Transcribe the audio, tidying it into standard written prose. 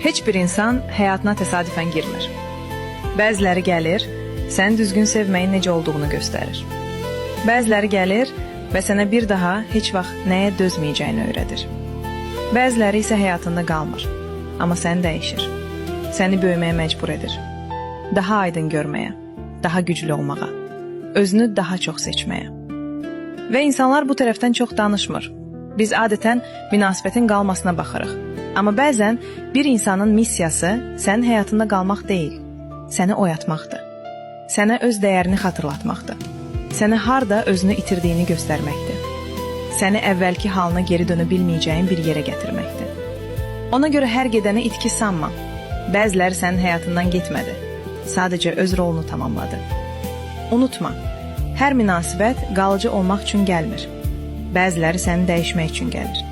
Heç bir insan həyatına təsadüfən girmir. Bəziləri gəlir, sən düzgün sevməyin necə olduğunu göstərir. Bəziləri gəlir və sənə bir daha heç vaxt nəyə dözməyəcəyini öyrədir. Bəziləri isə həyatında qalmır, amma səni dəyişir. Səni böyüməyə məcbur edir. Daha aydın görməyə, daha güclü olmağa, özünü daha çox seçməyə. Və insanlar bu tərəfdən çox danışmır. Biz adətən münasibətin qalmasına baxırıq. Amma bəzən bir insanın missiyası sənin həyatında qalmaq deyil, səni oyatmaqdır. Sənə öz dəyərini xatırlatmaqdır. Sənə harda özünü itirdiyini göstərməkdir. Səni əvvəlki halına geri dönə bilməyəcəyin bir yerə gətirməkdir. Ona görə hər gedəni itki sanma. Bəziləri sənin həyatından getmədi. Sadəcə öz rolunu tamamladı. Unutma, hər münasibət qalıcı olmaq üçün gəlmir. Bəziləri səni dəyişmək üçün gəlir.